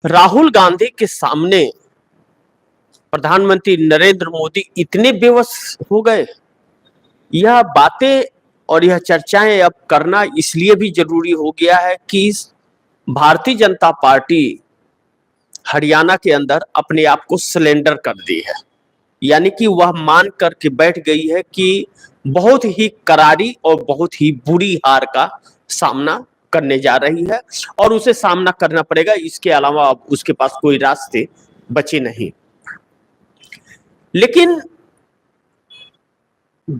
राहुल गांधी के सामने प्रधानमंत्री नरेंद्र मोदी इतने बेबस हो गए। यह बातें और यह चर्चाएं अब करना इसलिए भी जरूरी हो गया है कि भारतीय जनता पार्टी हरियाणा के अंदर अपने आप को सिलेंडर कर दी है। यानी कि वह मान करके बैठ गई है कि बहुत ही करारी और बहुत ही बुरी हार का सामना करने जा रही है और उसे सामना करना पड़ेगा। इसके अलावा अब उसके पास कोई रास्ते बचे नहीं। लेकिन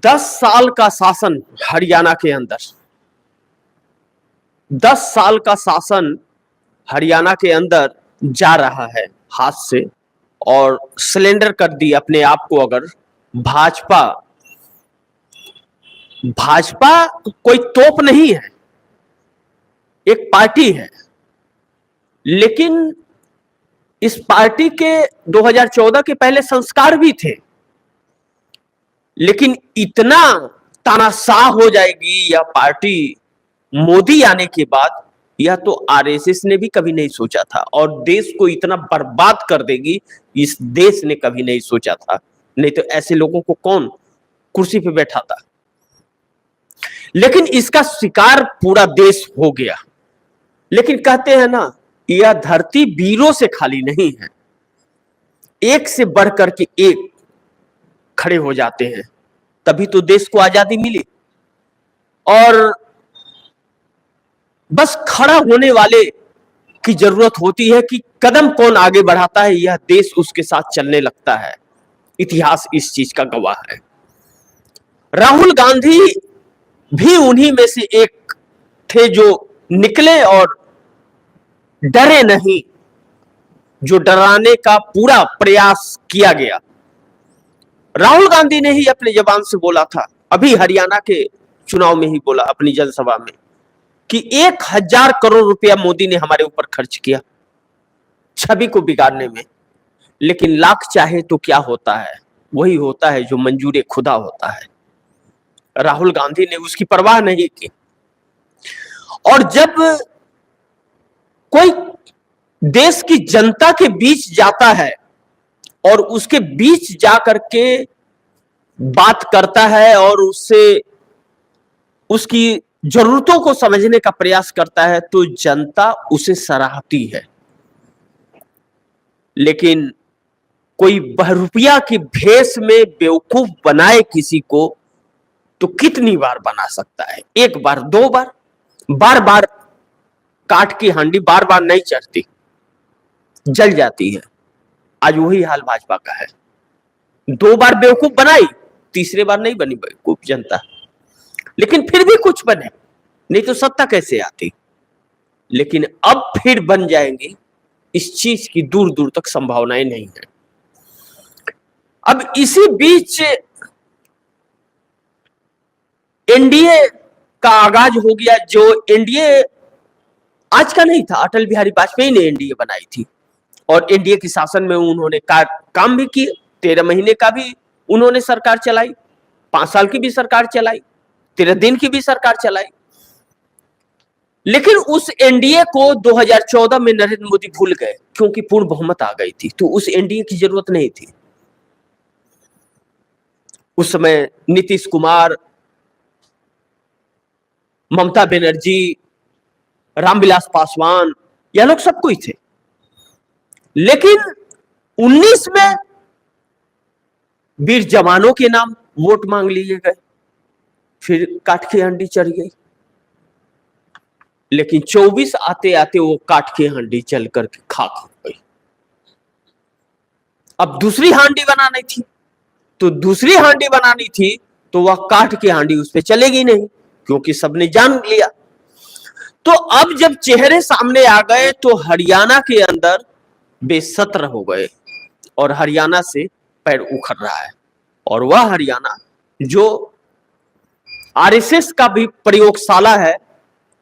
10 साल का शासन हरियाणा के अंदर, 10 साल का शासन हरियाणा के अंदर जा रहा है हाथ से और सिलेंडर कर दी अपने आप को। अगर भाजपा कोई तोप नहीं है, एक पार्टी है, लेकिन इस पार्टी के 2014 के पहले संस्कार भी थे। लेकिन इतना तानाशाह हो जाएगी यह पार्टी मोदी आने के बाद, यह तो आरएसएस ने भी कभी नहीं सोचा था। और देश को इतना बर्बाद कर देगी, इस देश ने कभी नहीं सोचा था। नहीं तो ऐसे लोगों को कौन कुर्सी पे बैठाता। लेकिन इसका शिकार पूरा देश हो गया। लेकिन कहते हैं ना, यह धरती वीरों से खाली नहीं है। एक से बढ़कर के एक खड़े हो जाते हैं, तभी तो देश को आजादी मिली। और बस खड़ा होने वाले की जरूरत होती है कि कदम कौन आगे बढ़ाता है, यह देश उसके साथ चलने लगता है। इतिहास इस चीज का गवाह है। राहुल गांधी भी उन्हीं में से एक थे जो निकले और डरे नहीं, जो डराने का पूरा प्रयास किया गया। राहुल गांधी ने ही अपने जबान से बोला था, अभी हरियाणा के चुनाव में ही बोला अपनी जनसभा में, कि 1000 करोड़ रुपया मोदी ने हमारे ऊपर खर्च किया छवि को बिगाड़ने में। लेकिन लाख चाहे तो क्या होता है, वही होता है जो मंजूर खुदा होता है। राहुल गांधी ने उसकी परवाह नहीं की। और जब कोई देश की जनता के बीच जाता है और उसके बीच जाकर के बात करता है और उससे उसकी जरूरतों को समझने का प्रयास करता है, तो जनता उसे सराहती है। लेकिन कोई बहरूपिया की भेष में बेवकूफ बनाए किसी को, तो कितनी बार बना सकता है? एक बार, दो बार? बार बार काट की हांडी बार बार नहीं चढ़ती, जल जाती है। आज वही हाल भाजपा का है। 2 बार बेवकूफ बनाई, तीसरे बार नहीं बनी बेवकूफ जनता, लेकिन फिर भी कुछ बने, नहीं तो सत्ता कैसे आती। लेकिन अब फिर बन जाएंगे, इस चीज की दूर दूर तक संभावनाएं नहीं है। अब इसी बीच एनडीए का आगाज हो गया। जो एनडीए आज का नहीं था, अटल बिहारी वाजपेयी ने एनडीए बनाई थी और एनडीए के शासन में उन्होंने काम भी किए। 13 महीने का भी उन्होंने सरकार चलाई, 5 साल की भी सरकार चलाई, 13 दिन की भी सरकार चलाई। लेकिन उस एनडीए को 2014 में नरेंद्र मोदी भूल गए, क्योंकि पूर्ण बहुमत आ गई थी, तो उस एनडीए की जरूरत नहीं थी। उस समय नीतीश कुमार, ममता बनर्जी, रामविलास पासवान, यह लोग सब कोई थे। लेकिन 19 में वीर जवानों के नाम वोट मांग लिए गए, फिर काट की हांडी चढ़ गई। लेकिन 24 आते आते वो काट की हांडी चल करके खाक हो गई। अब दूसरी हांडी बनानी थी, तो दूसरी हांडी बनानी थी तो वह काट की हांडी उस पर चलेगी नहीं, क्योंकि सबने जान लिया। तो अब जब चेहरे सामने आ गए तो हरियाणा के अंदर बेसत्र हो गए और हरियाणा से पैर उखड़ रहा है। और वह हरियाणा जो आरएसएस का भी प्रयोगशाला है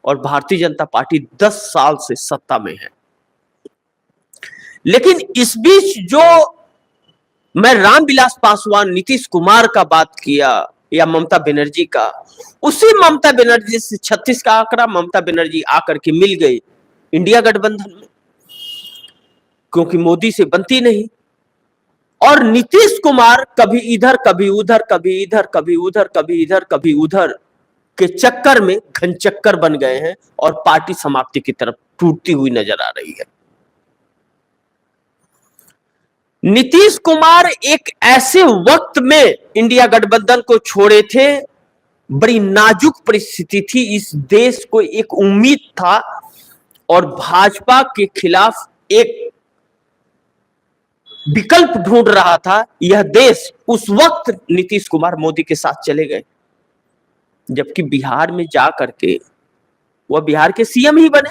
और भारतीय जनता पार्टी 10 साल से सत्ता में है। लेकिन इस बीच जो मैं रामविलास पासवान, नीतीश कुमार का बात किया या ममता बनर्जी का, उसी ममता बनर्जी से 36 का आंकड़ा ममता बनर्जी आकर के मिल गई इंडिया गठबंधन में। क्योंकि मोदी से बनती नहीं। और नीतीश कुमार कभी इधर कभी उधर, कभी इधर कभी उधर, कभी इधर कभी उधर के चक्कर में घनचक्कर बन गए हैं और पार्टी समाप्ति की तरफ टूटती हुई नजर आ रही है। नीतीश कुमार एक ऐसे वक्त में इंडिया गठबंधन को छोड़े थे, बड़ी नाजुक परिस्थिति थी, इस देश को एक उम्मीद था और भाजपा के खिलाफ एक विकल्प ढूंढ रहा था यह देश। उस वक्त नीतीश कुमार मोदी के साथ चले गए, जबकि बिहार में जा करके वह बिहार के सीएम ही बने,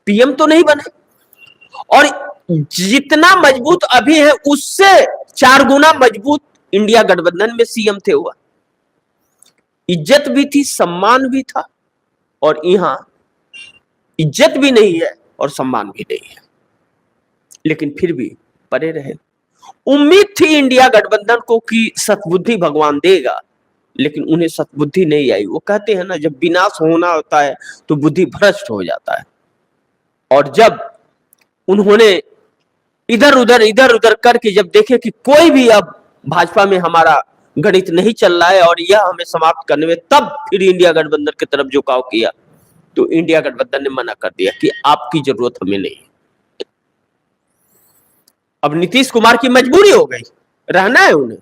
पीएम तो नहीं बने। और जितना मजबूत अभी है उससे 4 गुना मजबूत इंडिया गठबंधन में सीएम थे हुआ। इज्जत भी थी, सम्मान भी था, और यहां इज्जत भी नहीं है और सम्मान भी नहीं है, लेकिन फिर भी परे रहे। उम्मीद थी इंडिया गठबंधन को कि सद्बुद्धि भगवान देगा, लेकिन उन्हें सद्बुद्धि नहीं आई। वो कहते हैं ना, जब विनाश होना होता है तो बुद्धि भ्रष्ट हो जाता है। और जब उन्होंने इधर उधर करके जब देखे कि कोई भी अब भाजपा में हमारा गणित नहीं चल रहा है और यह हमें समाप्त करने में, तब फिर इंडिया गठबंधन की तरफ झुकाव किया। तो इंडिया गठबंधन ने मना कर दिया कि आपकी जरूरत हमें नहीं। अब नीतीश कुमार की मजबूरी हो गई, रहना है उन्हें।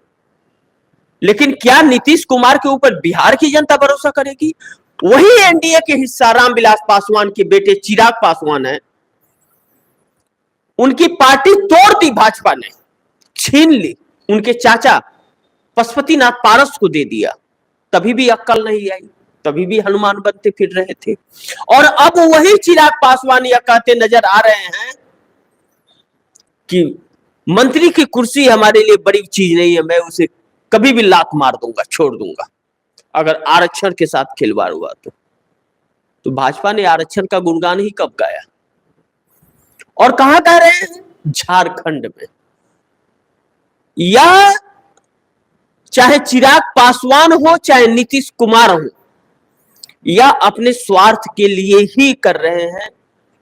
लेकिन क्या नीतीश कुमार के ऊपर बिहार की जनता भरोसा करेगी? वही एनडीए के हिस्सा रामविलास पासवान के बेटे चिराग पासवान है, उनकी पार्टी तोड़ दी भाजपा ने, छीन ली, उनके चाचा पशुपतिनाथ पारस को दे दिया। तभी भी अक्ल नहीं आई, तभी भी हनुमान बनते फिर रहे थे। और अब वही चिराग पासवान यह कहते नजर आ रहे हैं कि मंत्री की कुर्सी हमारे लिए बड़ी चीज नहीं है, मैं उसे कभी भी लात मार दूंगा, छोड़ दूंगा, अगर आरक्षण के साथ खिलवाड़ हुआ तो भाजपा ने आरक्षण का गुणगान ही कब गाया? और कहां कह रहे हैं? झारखंड में। या चाहे चिराग पासवान हो, चाहे नीतीश कुमार हो, या अपने स्वार्थ के लिए ही कर रहे हैं,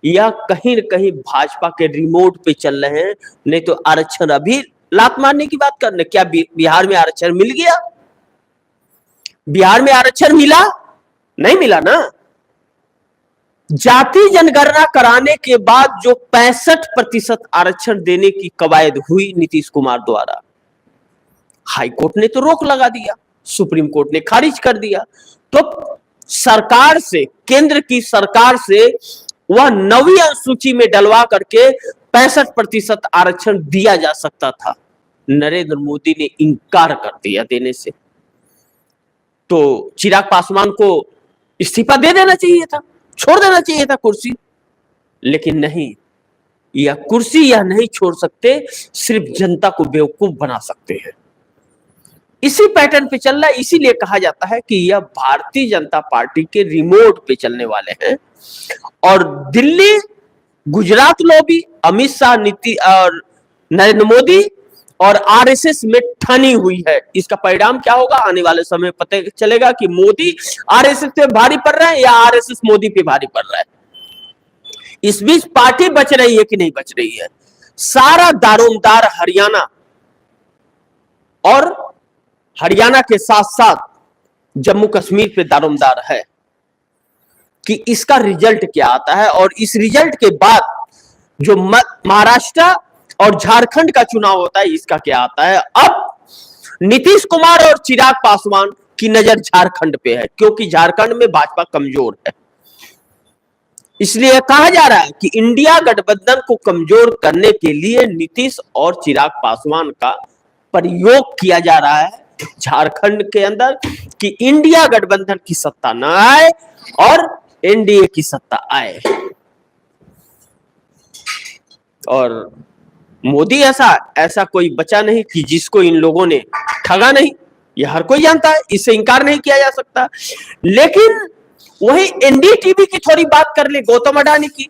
या कहीं न कहीं भाजपा के रिमोट पे चल रहे हैं। नहीं तो आरक्षण, अभी लात मारने की बात करने, क्या बिहार में आरक्षण मिल गया? बिहार में आरक्षण मिला? नहीं मिला ना। जाति जनगणना कराने के बाद जो 65% आरक्षण देने की कवायद हुई नीतीश कुमार द्वारा, हाई कोर्ट ने तो रोक लगा दिया, सुप्रीम कोर्ट ने खारिज कर दिया। तो सरकार से, केंद्र की सरकार से वह 9वीं अनुसूची में डलवा करके 65% आरक्षण दिया जा सकता था। नरेंद्र मोदी ने इनकार कर दिया देने से। तो चिराग पासवान को इस्तीफा दे देना चाहिए था, छोड़ देना चाहिए था कुर्सी, लेकिन नहीं, यह कुर्सी यह नहीं छोड़ सकते, सिर्फ जनता को बेवकूफ बना सकते हैं। इसी पैटर्न पे चल रहा है, इसीलिए कहा जाता है कि यह भारतीय जनता पार्टी के रिमोट पे चलने वाले हैं। और दिल्ली, गुजरात लॉबी, अमित शाह, नीति और नरेंद्र मोदी और आरएसएस में ठनी हुई है। इसका परिणाम क्या होगा आने वाले समय पता चलेगा कि मोदी आरएसएस पे भारी पड़ रहा है या आरएसएस मोदी पे भारी पड़ रहा है। इस बीच पार्टी बच रही है कि नहीं बच रही है? सारा दारोमदार हरियाणा, और हरियाणा के साथ साथ जम्मू कश्मीर पे दारोमदार है कि इसका रिजल्ट क्या आता है। और इस रिजल्ट के बाद जो महाराष्ट्र और झारखंड का चुनाव होता है, इसका क्या आता है। अब नीतीश कुमार और चिराग पासवान की नजर झारखंड पे है, क्योंकि झारखंड में भाजपा कमजोर है। इसलिए कहा जा रहा है कि इंडिया गठबंधन को कमजोर करने के लिए नीतीश और चिराग पासवान का प्रयोग किया जा रहा है झारखंड के अंदर, कि इंडिया गठबंधन की सत्ता न आए और एनडीए की सत्ता आए। और मोदी ऐसा कोई बचा नहीं कि जिसको इन लोगों ने ठगा नहीं, यह हर कोई जानता है, इससे इंकार नहीं किया जा सकता। लेकिन वही एनडीटीवी की थोड़ी बात कर ले, गौतम अडानी की।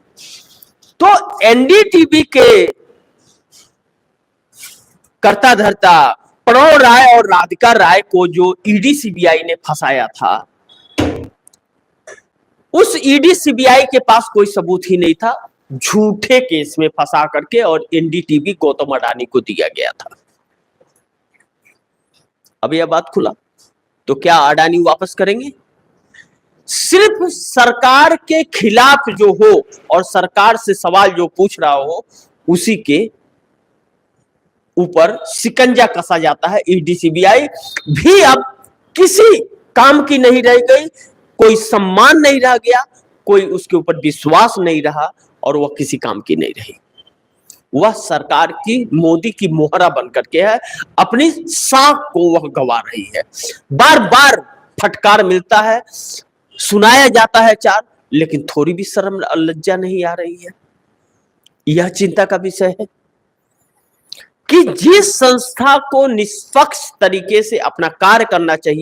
तो एनडीटीवी के कर्ता धर्ता प्रणव राय और राधिका राय को जो ईडी सीबीआई ने फंसाया था, उस ईडी सीबीआई के पास कोई सबूत ही नहीं था। झूठे केस में फंसा करके और एनडीटीवी गौतम अडानी को दिया गया था। अब यह बात खुला तो क्या अडानी वापस करेंगे? सिर्फ सरकार के खिलाफ जो हो और सरकार से सवाल जो पूछ रहा हो उसी के ऊपर शिकंजा कसा जाता है। ईडी सीबीआई भी अब किसी काम की नहीं रह गई, कोई सम्मान नहीं रह गया, कोई उसके ऊपर विश्वास नहीं रहा और वह किसी काम की नहीं रही। वह सरकार की, मोदी की मोहरा बनकर के है, अपनी साख को वह गवा रही है। बार बार फटकार मिलता है, सुनाया जाता है चार, लेकिन थोड़ी भी शर्म लज्जा नहीं आ रही है। यह चिंता का विषय है कि जिस संस्था को निष्पक्ष तरीके से अपना कार्य करना चाहिए